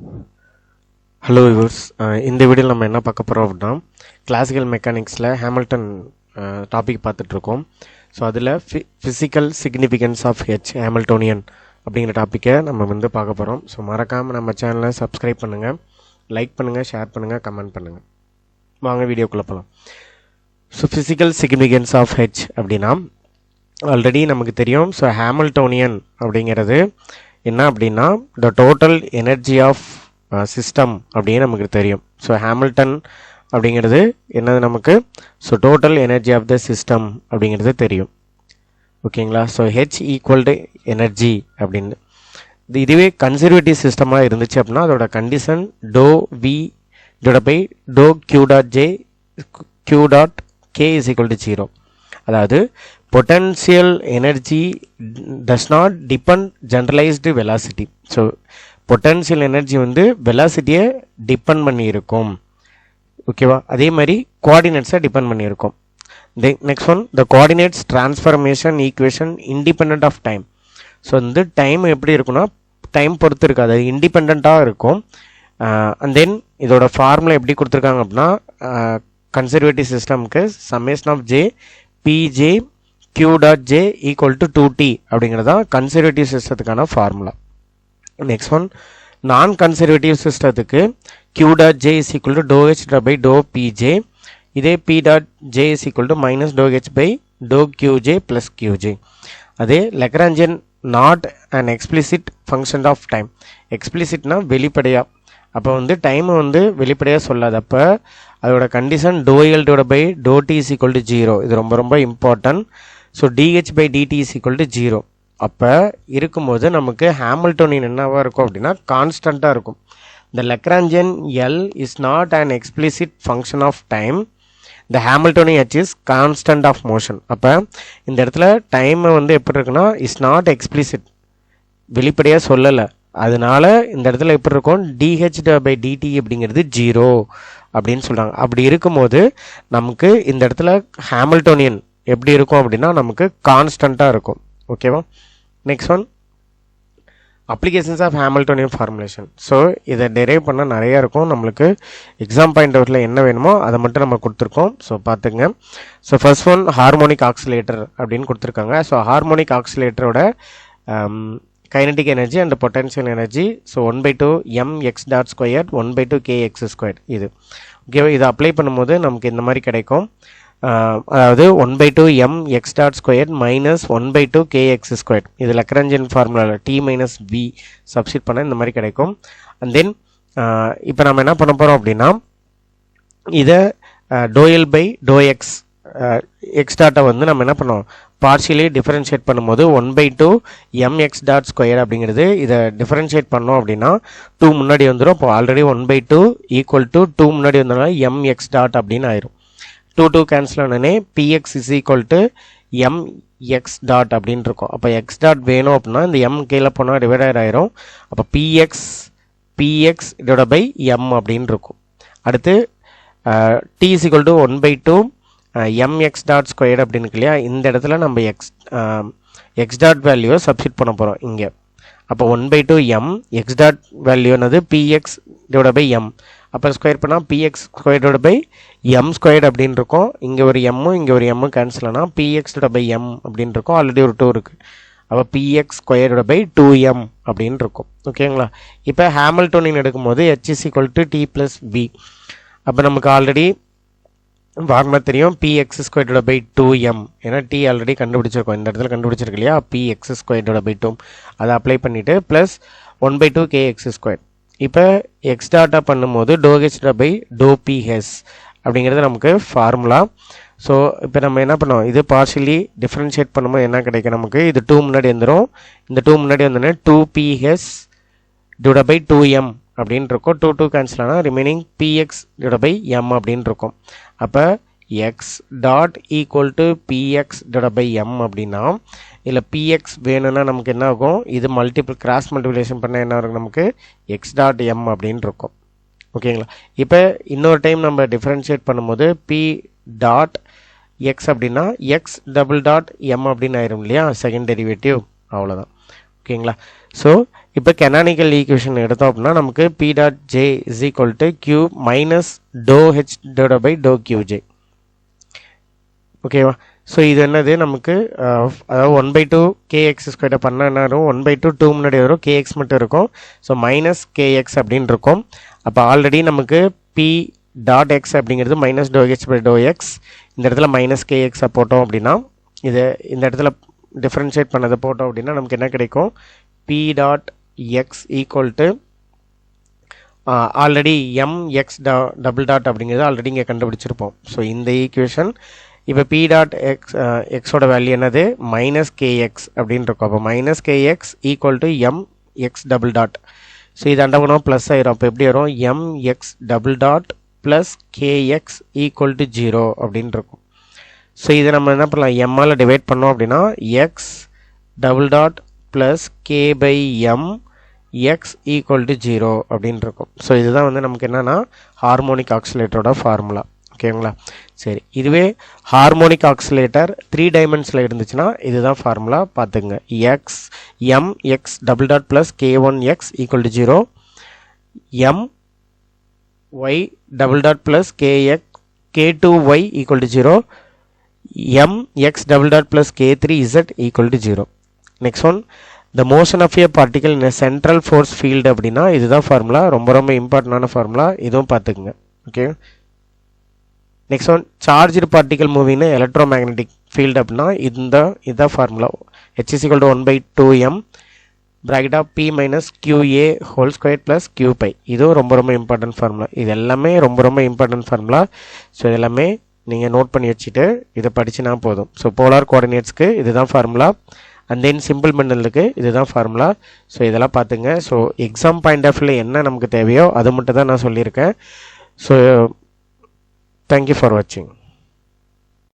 Hello viewers, இந்த வீடியோவில் நம்ம என்ன பார்க்க போகிறோம் அப்படின்னா கிளாசிக்கல் மெக்கானிக்ஸில் ஹேமில்டன் டாபிக் பார்த்துட்ருக்கோம். ஸோ அதில் ஃபிசிக்கல் சிக்னிஃபிகன்ஸ் ஆஃப் ஹேமில்டோனியன் அப்படிங்கிற டாப்பிக்கை நம்ம பார்க்க போகிறோம். ஸோ மறக்காமல் நம்ம சேனலை சப்ஸ்கிரைப் பண்ணுங்கள், லைக் பண்ணுங்கள், ஷேர் பண்ணுங்கள், கமெண்ட் பண்ணுங்கள். வாங்க வீடியோக்குள்ளே போகலாம். ஸோ ஃபிசிக்கல் சிக்னிஃபிகன்ஸ் ஆஃப் அப்படின்னா ஆல்ரெடி நமக்கு தெரியும். ஸோ ஹேமில்டோனியன் அப்படிங்கிறது என்ன அப்படின்னா the total energy of system அப்படின்னு நமக்கு தெரியும். ஸோ ஹேமில்டன் அப்படிங்கிறது என்னது நமக்கு? So total energy of the system அப்படிங்கிறது தெரியும். ஓகேங்களா? So H equal to energy அப்படின்னு இதுவே கன்சர்வேட்டிவ் சிஸ்டமாக இருந்துச்சு அப்படின்னா அதோட கண்டிஷன் டோ வி டிவைட் பை டோ Q dot J Q dot K is equal to 0. அதாவது potential energy does not depend generalised velocity. So potential energy வெலாசிட்டியை டிபெண்ட் பண்ணி இருக்கும். ஓகேவா? அதே மாதிரி கோஆர்டினேட்ஸை டிபெண்ட் பண்ணியிருக்கும். Next one, the coordinates transformation equation independent of time. So time எப்படி இருக்குன்னா டைம் பொறுத்து இருக்காது, அது இண்டிபெண்ட்டாக இருக்கும். அண்ட் தென் இதோட ஃபார்முலா எப்படி கொடுத்துருக்காங்க அப்படின்னா கன்சர்வேட்டிவ் சிஸ்டம்க்கு summation of J P J Q dot J equal to 2t அப்படிங்கிறது தான் கன்சர்வேட்டிவ் சிஸ்டத்துக்கான ஃபார்முலா. நெக்ஸ்ட் ஒன், நான் கன்சர்வேட்டிவ் சிஸ்டத்துக்கு q dot J is equal to doe H by doe P J. இதே p dot J is equal to minus to H by doe Q J plus Q J. அதே Lagrangian not and explicit function of time. எக்ஸ்பிளிசிட்னா வெளிப்படையாக, அப்போ டைமை வெளிப்படையாக சொல்லாது. அப்போ அதோட condition to L divide by டோ டி இஸ் ஈக்குவல் டு 0. இது ரொம்ப ரொம்ப important. So D H by D T is equal to 0. அப்போ இருக்கும்போது நமக்கு ஹேமில்டோனியன் என்னவாக இருக்கும் அப்படின்னா கான்ஸ்டண்ட்டாக இருக்கும். The Lagrangian L is not an explicit function of time. The Hamiltonian H is constant of motion. அப்போ இந்த இடத்துல டைமை எப்படி இருக்குன்னா இஸ் நாட் எக்ஸ்பிளிசிட், வெளிப்படையாக சொல்லலை. அதனால இந்த இடத்துல எப்படி இருக்கும்? டிஹெச் பை டிடி அப்படிங்கிறது 0 அப்படின்னு சொல்கிறாங்க. அப்படி இருக்கும்போது நமக்கு இந்த இடத்துல ஹேமில்டோனியன் எப்படி இருக்கும் அப்படின்னா நமக்கு கான்ஸ்டண்ட்டாக இருக்கும். ஓகேவா? Next one, applications of Hamiltonian formulation. So இதை டெரைவ் பண்ண நிறையா இருக்கும். நம்மளுக்கு எக்ஸாம் பாயிண்ட் அவுட்டில் என்ன வேணுமோ அதை மட்டும் நம்ம கொடுத்துருக்கோம். ஸோ பார்த்துங்க. So first one harmonic oscillator அப்படின்னு கொடுத்துருக்காங்க. ஸோ ஹார்மோனிக் ஆக்சிலேட்டரோட kinetic energy and potential energy. So 1/2 mx dot square 1/2 kx square. இது ஓகேவா? இதை அப்ளை பண்ணும்போது நமக்கு இந்த மாதிரி கிடைக்கும். அதாவது 1/2 mx dot square minus 1/2 kx square. இது லெக்ராஞ்சியன் ஃபார்முலாவில் t மைனஸ் v சப்ஸ்டிட் பண்ண இந்த மாதிரி கிடைக்கும். அண்ட் தென் இப்போ நம்ம என்ன பண்ண போகிறோம் அப்படின்னா இதை doe L by to X X டாட்டை நம்ம என்ன பண்ணோம் பார்ஷியலி டிஃபரன்ஷியேட் பண்ணும்போது 1/2 mx டாட் ஸ்கொயர் அப்படிங்கிறது இதை டிஃபரன்ஷியேட் பண்ணோம் அப்படின்னா 2 முன்னாடி வந்துடும். இப்போ ஆல்ரெடி 1/2 ஈக்குவல் டு 2 முன்னாடி வந்தோம்னா mx டாட் அப்படின்னு ஆயிரும். 2 cancel Aney px is equal to mx dot அப்படின்னு இருக்கும். அப்போ எக்ஸ் டாட் வேணும் அப்படின்னா இந்த m கீழே போனால் டிவைடர் ஆயிரும். அப்போ px டிவைட் பை m அப்படின்னு இருக்கும். அடுத்து t is equal to 1/2 mx dot square அப்படின்னு இருக்கு இல்லையா? இந்த இடத்துல நம்ம எக்ஸ் டாட் வேல்யூவை சப்ஸ்டிட் பண்ண போகிறோம் இங்கே. அப்போ 1/2 m எக்ஸ் டாட் வேல்யூனது px டிவைட் பை m. அப்போ ஸ்கொயர் பண்ணால் px square divide by m square அப்படின்னு இருக்கும். இங்கே ஒரு எம்மும் இங்கே ஒரு எம்மும் கேன்சல் ஆனால் px டிவைட் பை m அப்படின்னு இருக்கும். ஆல்ரெடி ஒரு 2 இருக்குது. அப்போ px square divide by 2m அப்படின்னு இருக்கும். ஓகேங்களா? இப்போ ஹேமில்டோனியன் எடுக்கும்போது h is equal to t plus v. அப்போ நமக்கு ஆல்ரெடி ஃபார்முலா தெரியும் px square divide by 2m. ஏன்னா t ஆல்ரெடி கண்டுபிடிச்சிருக்கோம், இந்த இடத்துல கண்டுபிடிச்சிருக்கு இல்லையா? px ஸ்கொயர் டிவைட் பை 2 அதை அப்ளை பண்ணிவிட்டு ப்ளஸ் 1/2 kx ஸ்கொயர். இப்போ எக்ஸ் டாட்டா பண்ணும்போது டோ ஹெச் பை டோ பிஹெச் அப்படிங்கிறது நமக்கு ஃபார்முலா. ஸோ இப்போ நம்ம என்ன பண்ணோம், இது பார்ஷியலி டிஃப்ரென்ஷியேட் பண்ணும்போது என்ன கிடைக்கும் நமக்கு? இது 2 முன்னாடி வந்துடும். இந்த 2 முன்னாடி வந்தோடனே 2ph டிவைட் பை 2m அப்படின்னு இருக்கும். 2 கேன்சல் ஆனால் remaining px divide by m அப்படின்னு இருக்கும். அப்போ X dot equal to px divide by m அப்படின்னா இல்லை px வேணும்னா நமக்கு என்ன ஆகும்? இது கிராஸ் மல்டிப்ளிகேஷன் பண்ண என்ன இருக்கும் நமக்கு? எக்ஸ் டாட் m அப்படின்னு இருக்கும். ஓகேங்களா? இப்போ இன்னொரு டைம் நம்ம டிஃப்ரென்ஷியேட் பண்ணும்போது p டாட் எக்ஸ் அப்படின்னா எக்ஸ் டபுள் டாட் m அப்படின்னு ஆயிரும் இல்லையா? Second derivative. அவ்வளோதான். ஓகேங்களா? ஸோ இப்போ கெனானிக்கல் ஈக்குவேஷன் எடுத்தோம் அப்படின்னா நமக்கு P dot J is equal to Q minus to H divide by டோ கியூ ஜே. ஓகேவா? ஸோ இது என்னது நமக்கு அதாவது 1/2 கேஎக்ஸ் ஸ்கொயர்டை பண்ணால் என்ன வரும்? 1/2 2 முன்னாடி வரும், கேஎக்ஸ் மட்டும் இருக்கும். ஸோ மைனஸ் கேஎக்ஸ் அப்படின்னு இருக்கும். அப்போ ஆல்ரெடி நமக்கு பி டாட் எக்ஸ் அப்படிங்கிறது minus to H by to X. இந்த இடத்துல மைனஸ் கேஎக்ஸை போட்டோம் அப்படின்னா இது இந்த இடத்துல டிஃப்ரென்ஷியேட் பண்ணதை போட்டோம் அப்படின்னா நமக்கு என்ன கிடைக்கும்? P dot X equal to already M X double dot அப்படிங்கிறது ஆல்ரெடி இங்கே கண்டுபிடிச்சிருப்போம். ஸோ இந்த ஈக்குவேஷன் இப்போ பி டாட் எக்ஸோட வேல்யூ என்னது? மைனஸ் கேஎக்ஸ் அப்படின்னு இருக்கும். அப்போ minus K X equal to M X double dot. So இது அண்டவனும் ப்ளஸ் ஆயிரும். அப்போ எப்படி வரும்? M X double dot plus K X equal to 0 அப்படின்னு இருக்கும். ஸோ இதை நம்ம என்ன பண்ணலாம்? எம்மால் டிவைட் பண்ணோம் அப்படின்னா X double dot plus K by M X equal to 0 அப்படின்னு இருக்கும். ஸோ இதுதான் வந்து நமக்கு என்னென்னா ஹார்மோனிக் ஆக்சிலேட்டரோட ஃபார்முலா. ஓகேங்களா? சரி, இதுவே ஹார்மோனிக் ஆக்சிலேட்டர் 3 டைமென்ஷனில் இருந்துச்சுன்னா இதுதான் ஃபார்முலா பார்த்துங்க. X M X double dot plus K one X equal to 0, M Y double dot plus K two Y equal to 0, M X double dot plus கே3 Z equal to 0. Next one, the motion of a particle in central force field அப்படின்னா இதுதான் formula. ரொம்ப ரொம்ப இம்பார்ட்டண்டான formula, இதுவும் பார்த்துக்குங்க. Okay, next one, charged particle மூவிங்னு electromagnetic field அப்படின்னா இதுதான் formula. H is equal to 1/2m bracket of p minus qa whole square plus q pi. இதுவும் ரொம்ப ரொம்ப இம்பார்ட்டன்ட் ஃபார்முலா. இது எல்லாமே ரொம்ப ரொம்ப இம்பார்ட்டன்ட் ஃபார்முலா. ஸோ இதெல்லாமே நீங்கள் நோட் பண்ணி வச்சுட்டு இதை படிச்சுனா போதும். ஸோ போலார் கோஆர்டினேட்ஸ்க்கு இதுதான் ஃபார்முலா, அண்ட் தென் சிம்பிள் மெண்டலுக்கு இதுதான் ஃபார்முலா. ஸோ இதெல்லாம் பார்த்துங்க. ஸோ எக்ஸாம் பாயிண்ட் ஆஃப் வியூவில் என்ன நமக்கு தேவையோ அது மட்டும் தான் நான் சொல்லியிருக்கேன். ஸோ தேங்க்யூ ஃபார் வாட்சிங்.